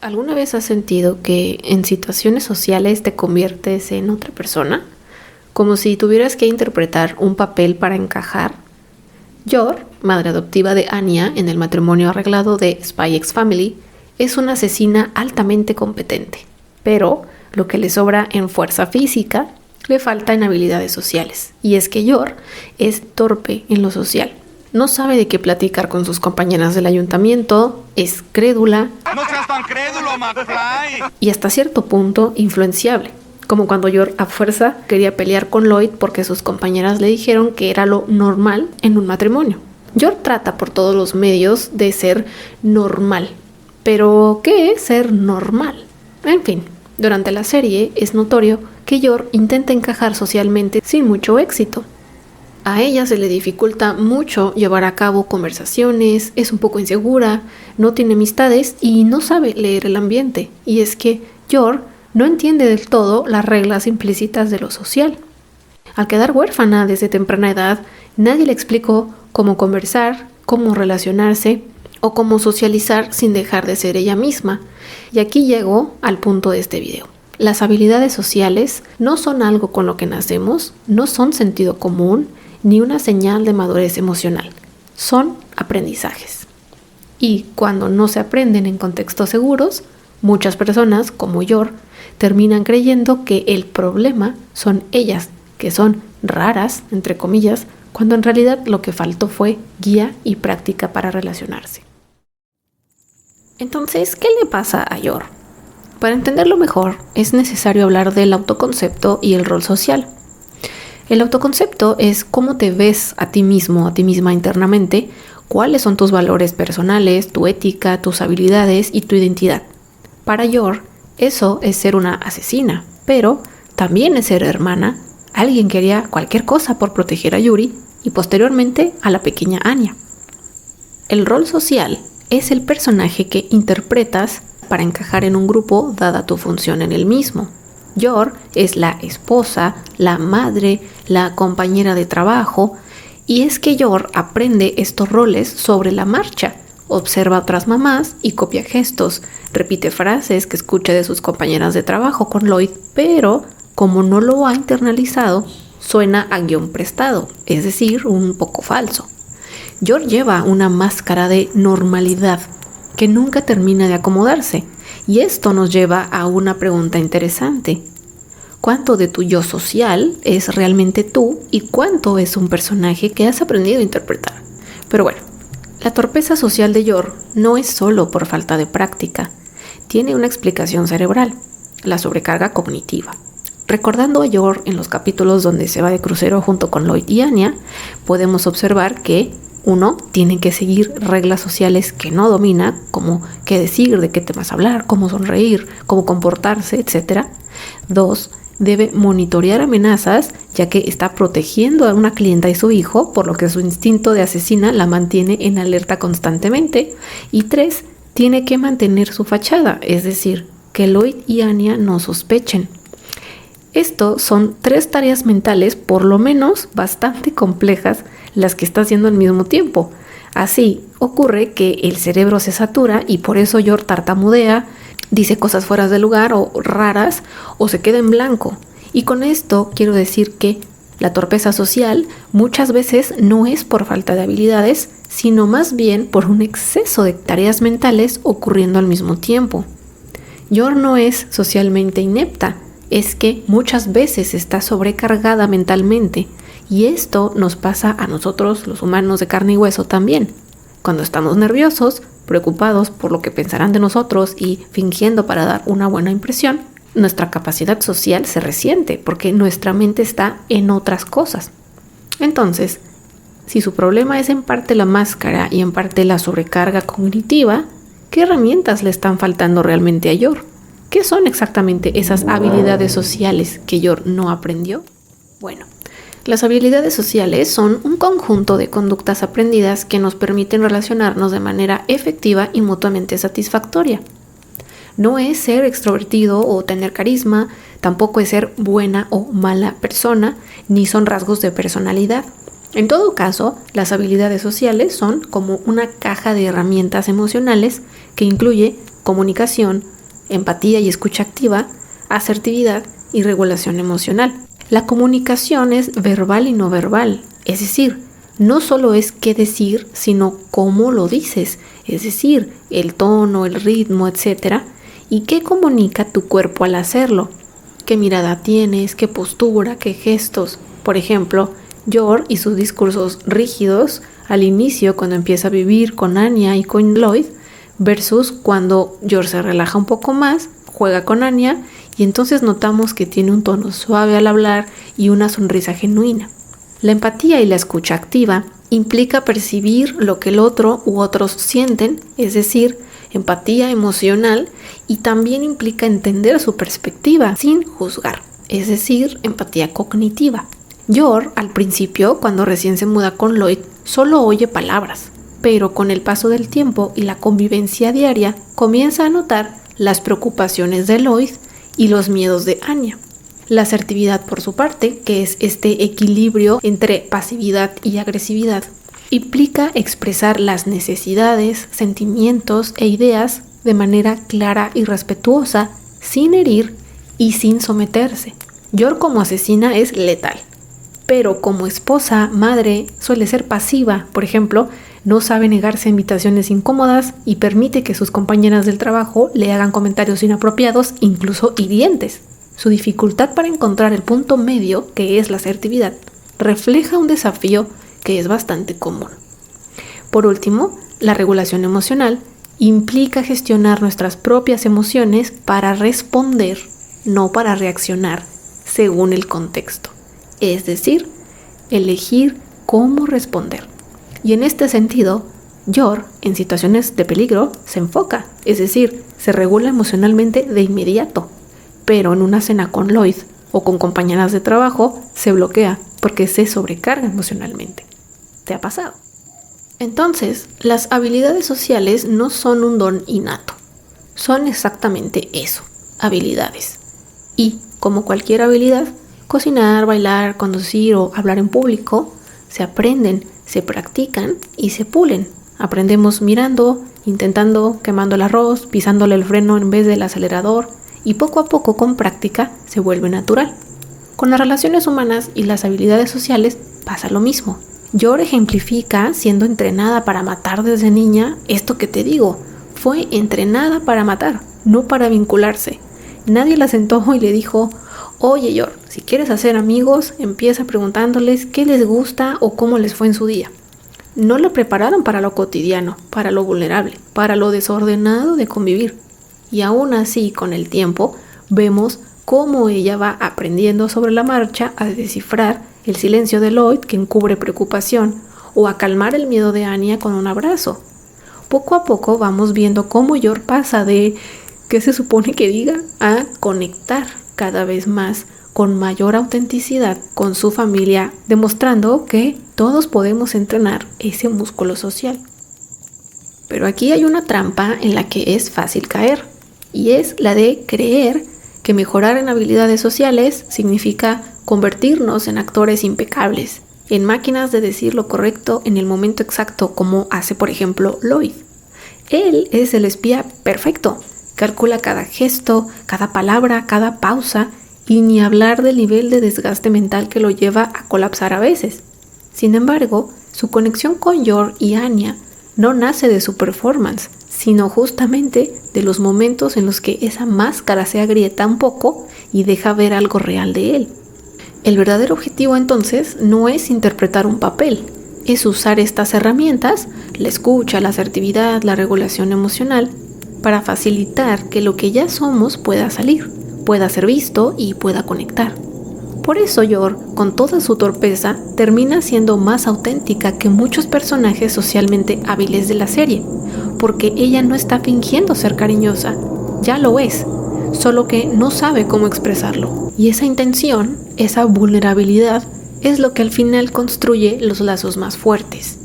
¿Alguna vez has sentido que en situaciones sociales te conviertes en otra persona? Como si tuvieras que interpretar un papel para encajar. Yor, madre adoptiva de Anya en el matrimonio arreglado de Spy X Family, es una asesina altamente competente, pero lo que le sobra en fuerza física le falta en habilidades sociales. Y es que Yor es torpe en lo social. No sabe de qué platicar con sus compañeras del ayuntamiento, es crédula. ¡No seas tan crédulo, McFly! Y hasta cierto punto influenciable. Como cuando Yor a fuerza quería pelear con Lloyd porque sus compañeras le dijeron que era lo normal en un matrimonio. Yor trata por todos los medios de ser normal. Pero, ¿qué es ser normal? En fin, durante la serie es notorio que Yor intenta encajar socialmente sin mucho éxito. A ella se le dificulta mucho llevar a cabo conversaciones, es un poco insegura, no tiene amistades y no sabe leer el ambiente. Y es que Yor no entiende del todo las reglas implícitas de lo social. Al quedar huérfana desde temprana edad, nadie le explicó cómo conversar, cómo relacionarse o cómo socializar sin dejar de ser ella misma. Y aquí llego al punto de este video. Las habilidades sociales no son algo con lo que nacemos, no son sentido común, ni una señal de madurez emocional. Son aprendizajes. Y cuando no se aprenden en contextos seguros, muchas personas, como Yor, terminan creyendo que el problema son ellas, que son raras, entre comillas, cuando en realidad lo que faltó fue guía y práctica para relacionarse. Entonces, ¿qué le pasa a Yor? Para entenderlo mejor, es necesario hablar del autoconcepto y el rol social. El autoconcepto es cómo te ves a ti mismo, a ti misma internamente, cuáles son tus valores personales, tu ética, tus habilidades y tu identidad. Para Yor, eso es ser una asesina, pero también es ser hermana, alguien que haría cualquier cosa por proteger a Yuri y posteriormente a la pequeña Anya. El rol social es el personaje que interpretas para encajar en un grupo dada tu función en el mismo. Yor es la esposa, la madre, la compañera de trabajo, y es que Yor aprende estos roles sobre la marcha. Observa a otras mamás y copia gestos, repite frases que escucha de sus compañeras de trabajo con Lloyd, pero como no lo ha internalizado, suena a guión prestado, es decir, un poco falso. Yor lleva una máscara de normalidad que nunca termina de acomodarse, y esto nos lleva a una pregunta interesante. ¿Cuánto de tu yo social es realmente tú y cuánto es un personaje que has aprendido a interpretar? Pero bueno, la torpeza social de Yor no es solo por falta de práctica, tiene una explicación cerebral, la sobrecarga cognitiva. Recordando a Yor en los capítulos donde se va de crucero junto con Lloyd y Anya, podemos observar que 1. Tiene que seguir reglas sociales que no domina, como qué decir, de qué temas hablar, cómo sonreír, cómo comportarse, etc. 2. Debe monitorear amenazas, ya que está protegiendo a una clienta y su hijo, por lo que su instinto de asesina la mantiene en alerta constantemente. Y 3. Tiene que mantener su fachada, es decir, que Lloyd y Anya no sospechen. Esto son 3 tareas mentales, por lo menos bastante complejas, las que está haciendo al mismo tiempo. Así ocurre que el cerebro se satura y por eso Yor tartamudea, dice cosas fuera de lugar o raras o se queda en blanco. Y con esto quiero decir que la torpeza social muchas veces no es por falta de habilidades, sino más bien por un exceso de tareas mentales ocurriendo al mismo tiempo. Yor no es socialmente inepta, es que muchas veces está sobrecargada mentalmente. Y esto nos pasa a nosotros, los humanos de carne y hueso también. Cuando estamos nerviosos, preocupados por lo que pensarán de nosotros y fingiendo para dar una buena impresión, nuestra capacidad social se resiente porque nuestra mente está en otras cosas. Entonces, si su problema es en parte la máscara y en parte la sobrecarga cognitiva, ¿qué herramientas le están faltando realmente a Yor? ¿Qué son exactamente esas habilidades sociales que Yor no aprendió? Bueno, las habilidades sociales son un conjunto de conductas aprendidas que nos permiten relacionarnos de manera efectiva y mutuamente satisfactoria. No es ser extrovertido o tener carisma, tampoco es ser buena o mala persona, ni son rasgos de personalidad. En todo caso, las habilidades sociales son como una caja de herramientas emocionales que incluye comunicación, empatía y escucha activa, asertividad y regulación emocional. La comunicación es verbal y no verbal, es decir, no solo es qué decir, sino cómo lo dices, es decir, el tono, el ritmo, etc. Y qué comunica tu cuerpo al hacerlo, qué mirada tienes, qué postura, qué gestos. Por ejemplo, Yor y sus discursos rígidos al inicio cuando empieza a vivir con Anya y con Lloyd, versus cuando Yor se relaja un poco más, juega con Anya y entonces notamos que tiene un tono suave al hablar y una sonrisa genuina. La empatía y la escucha activa implica percibir lo que el otro u otros sienten, es decir, empatía emocional, y también implica entender su perspectiva sin juzgar, es decir, empatía cognitiva. Yor, al principio, cuando recién se muda con Lloyd, solo oye palabras, pero con el paso del tiempo y la convivencia diaria, comienza a notar las preocupaciones de Lloyd y los miedos de Anya. La asertividad, por su parte, que es este equilibrio entre pasividad y agresividad, implica expresar las necesidades, sentimientos e ideas de manera clara y respetuosa, sin herir y sin someterse. Yor como asesina es letal, pero como esposa, madre, suele ser pasiva. Por ejemplo, no sabe negarse a invitaciones incómodas y permite que sus compañeras del trabajo le hagan comentarios inapropiados, incluso hirientes. Su dificultad para encontrar el punto medio, que es la asertividad, refleja un desafío que es bastante común. Por último, la regulación emocional implica gestionar nuestras propias emociones para responder, no para reaccionar, según el contexto. Es decir, elegir cómo responder. Y en este sentido, Yor, en situaciones de peligro, se enfoca, es decir, se regula emocionalmente de inmediato. Pero en una cena con Lloyd o con compañeras de trabajo se bloquea porque se sobrecarga emocionalmente. ¿Te ha pasado? Entonces, las habilidades sociales no son un don innato, son exactamente eso, habilidades. Y, como cualquier habilidad, cocinar, bailar, conducir o hablar en público, se aprenden, se practican y se pulen. Aprendemos mirando, intentando, quemando el arroz, pisándole el freno en vez del acelerador, y poco a poco, con práctica, se vuelve natural. Con las relaciones humanas y las habilidades sociales pasa lo mismo. Yor ejemplifica siendo entrenada para matar desde niña. Esto que te digo, fue entrenada para matar, no para vincularse. Nadie la sentó y le dijo: oye Yor, si quieres hacer amigos, empieza preguntándoles qué les gusta o cómo les fue en su día. No la prepararon para lo cotidiano, para lo vulnerable, para lo desordenado de convivir. Y aún así, con el tiempo, vemos cómo ella va aprendiendo sobre la marcha a descifrar el silencio de Lloyd que encubre preocupación o a calmar el miedo de Anya con un abrazo. Poco a poco vamos viendo cómo Yor pasa de ¿qué se supone que diga? A conectar cada vez más con mayor autenticidad con su familia, demostrando que todos podemos entrenar ese músculo social. Pero aquí hay una trampa en la que es fácil caer, y es la de creer que mejorar en habilidades sociales significa convertirnos en actores impecables, en máquinas de decir lo correcto en el momento exacto, como hace por ejemplo Lloyd. Él es el espía perfecto, calcula cada gesto, cada palabra, cada pausa, y ni hablar del nivel de desgaste mental que lo lleva a colapsar a veces. Sin embargo, su conexión con Yor y Anya no nace de su performance, sino justamente de los momentos en los que esa máscara se agrieta un poco y deja ver algo real de él. El verdadero objetivo entonces no es interpretar un papel, es usar estas herramientas, la escucha, la asertividad, la regulación emocional, para facilitar que lo que ya somos pueda salir, pueda ser visto y pueda conectar. Por eso Yor, con toda su torpeza, termina siendo más auténtica que muchos personajes socialmente hábiles de la serie, porque ella no está fingiendo ser cariñosa, ya lo es, solo que no sabe cómo expresarlo. Y esa intención, esa vulnerabilidad, es lo que al final construye los lazos más fuertes.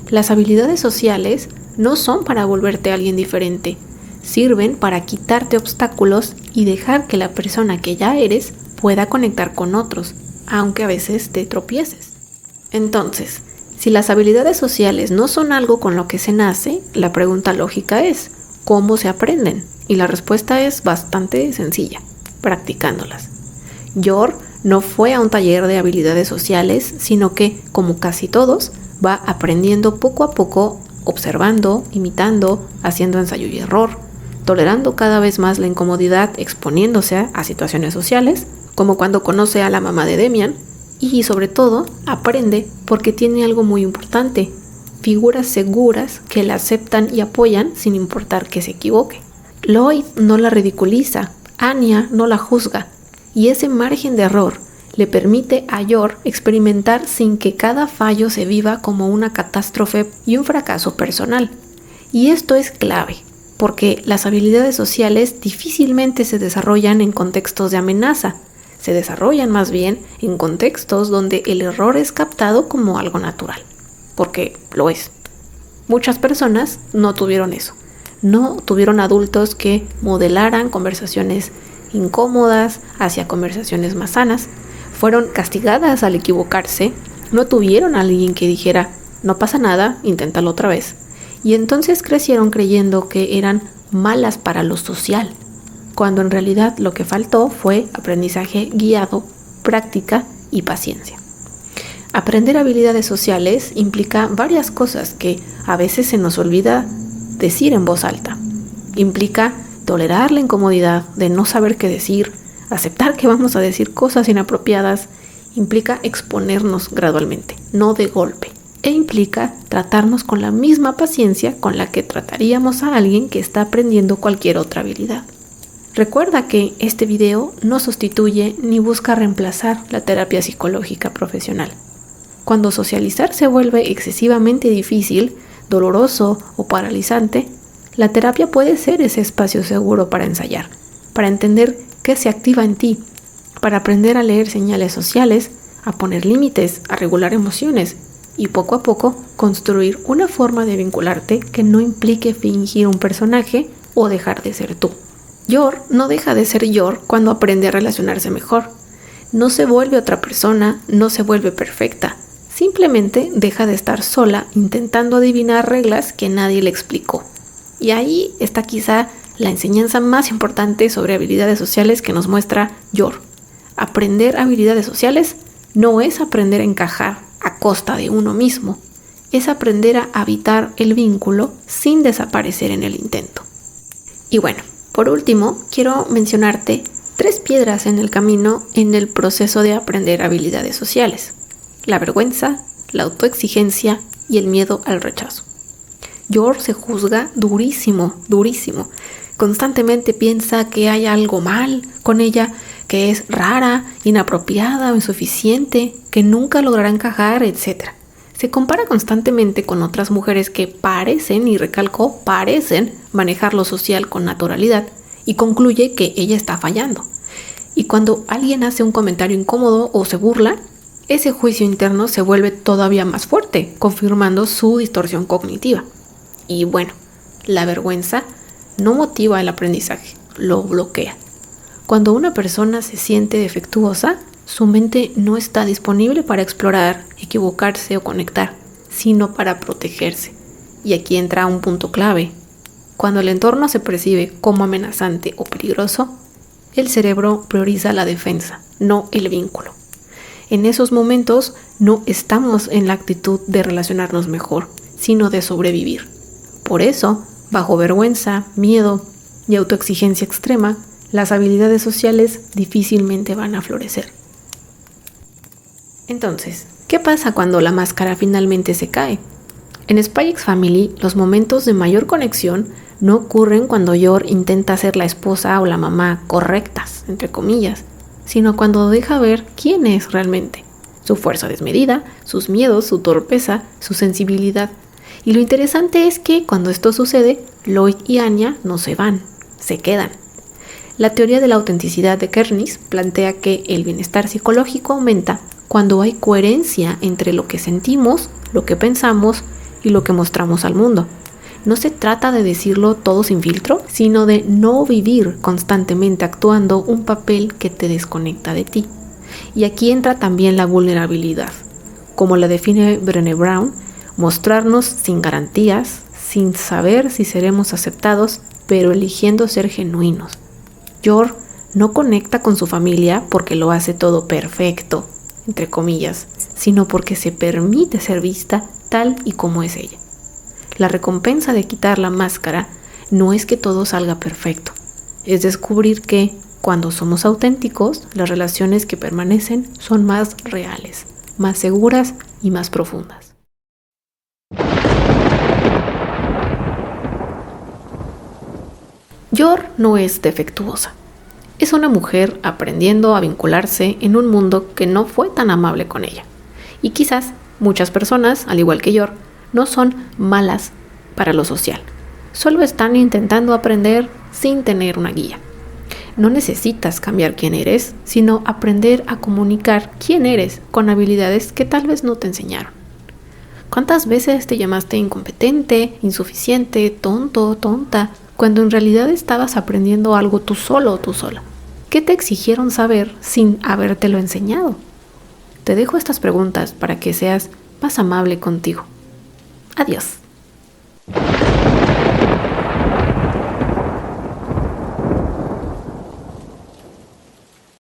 Las habilidades sociales no son para volverte alguien diferente, sirven para quitarte obstáculos y dejar que la persona que ya eres pueda conectar con otros, aunque a veces te tropieces. Entonces, si las habilidades sociales no son algo con lo que se nace, la pregunta lógica es, ¿cómo se aprenden? Y la respuesta es bastante sencilla, practicándolas. Yor no fue a un taller de habilidades sociales, sino que, como casi todos, va aprendiendo poco a poco, observando, imitando, haciendo ensayo y error, tolerando cada vez más la incomodidad exponiéndose a situaciones sociales, como cuando conoce a la mamá de Demian, y sobre todo aprende porque tiene algo muy importante, figuras seguras que la aceptan y apoyan sin importar que se equivoque. Lloyd no la ridiculiza, Anya no la juzga, y ese margen de error le permite a Yor experimentar sin que cada fallo se viva como una catástrofe y un fracaso personal. Y esto es clave, porque las habilidades sociales difícilmente se desarrollan en contextos de amenaza, se desarrollan más bien en contextos donde el error es captado como algo natural, porque lo es. Muchas personas no tuvieron eso, no tuvieron adultos que modelaran conversaciones incómodas hacia conversaciones más sanas, fueron castigadas al equivocarse, no tuvieron a alguien que dijera, no pasa nada, inténtalo otra vez, y entonces crecieron creyendo que eran malas para lo social, cuando en realidad lo que faltó fue aprendizaje guiado, práctica y paciencia. Aprender habilidades sociales implica varias cosas que a veces se nos olvida decir en voz alta. Implica tolerar la incomodidad de no saber qué decir, aceptar que vamos a decir cosas inapropiadas, implica exponernos gradualmente, no de golpe, e implica tratarnos con la misma paciencia con la que trataríamos a alguien que está aprendiendo cualquier otra habilidad. Recuerda que este video no sustituye ni busca reemplazar la terapia psicológica profesional. Cuando socializar se vuelve excesivamente difícil, doloroso o paralizante, la terapia puede ser ese espacio seguro para ensayar, para entender qué se activa en ti, para aprender a leer señales sociales, a poner límites, a regular emociones y poco a poco construir una forma de vincularte que no implique fingir un personaje o dejar de ser tú. Yor no deja de ser Yor cuando aprende a relacionarse mejor. No se vuelve otra persona, no se vuelve perfecta. Simplemente deja de estar sola intentando adivinar reglas que nadie le explicó. Y ahí está quizá la enseñanza más importante sobre habilidades sociales que nos muestra Yor. Aprender habilidades sociales no es aprender a encajar a costa de uno mismo, es aprender a habitar el vínculo sin desaparecer en el intento. Y bueno, por último, quiero mencionarte 3 piedras en el camino en el proceso de aprender habilidades sociales: la vergüenza, la autoexigencia y el miedo al rechazo. Yor se juzga durísimo. Constantemente piensa que hay algo mal con ella, que es rara, inapropiada o insuficiente, que nunca logrará encajar, etc. Se compara constantemente con otras mujeres que parecen, y recalco, parecen manejar lo social con naturalidad y concluye que ella está fallando. Y cuando alguien hace un comentario incómodo o se burla, ese juicio interno se vuelve todavía más fuerte, confirmando su distorsión cognitiva. Y bueno, la vergüenza no motiva el aprendizaje, lo bloquea. Cuando una persona se siente defectuosa, su mente no está disponible para explorar, equivocarse o conectar, sino para protegerse. Y aquí entra un punto clave. Cuando el entorno se percibe como amenazante o peligroso, el cerebro prioriza la defensa, no el vínculo. En esos momentos no estamos en la actitud de relacionarnos mejor, sino de sobrevivir. Por eso, bajo vergüenza, miedo y autoexigencia extrema, las habilidades sociales difícilmente van a florecer. Entonces, ¿qué pasa cuando la máscara finalmente se cae? En Spy X Family, los momentos de mayor conexión no ocurren cuando Yor intenta ser la esposa o la mamá correctas, entre comillas, sino cuando deja ver quién es realmente, su fuerza desmedida, sus miedos, su torpeza, su sensibilidad. Y lo interesante es que cuando esto sucede, Lloyd y Anya no se van, se quedan. La teoría de la autenticidad de Kernis plantea que el bienestar psicológico aumenta cuando hay coherencia entre lo que sentimos, lo que pensamos y lo que mostramos al mundo. No se trata de decirlo todo sin filtro, sino de no vivir constantemente actuando un papel que te desconecta de ti. Y aquí entra también la vulnerabilidad. Como la define Brené Brown, mostrarnos sin garantías, sin saber si seremos aceptados, pero eligiendo ser genuinos. Yor no conecta con su familia porque lo hace todo perfecto, entre comillas, sino porque se permite ser vista tal y como es ella. La recompensa de quitar la máscara no es que todo salga perfecto, es descubrir que, cuando somos auténticos, las relaciones que permanecen son más reales, más seguras y más profundas. Yor no es defectuosa. Es una mujer aprendiendo a vincularse en un mundo que no fue tan amable con ella. Y quizás muchas personas, al igual que Yor, no son malas para lo social. Solo están intentando aprender sin tener una guía. No necesitas cambiar quién eres, sino aprender a comunicar quién eres con habilidades que tal vez no te enseñaron. ¿Cuántas veces te llamaste incompetente, insuficiente, tonto, tonta, cuando en realidad estabas aprendiendo algo tú solo o tú sola? ¿Qué te exigieron saber sin habértelo enseñado? Te dejo estas preguntas para que seas más amable contigo. Adiós.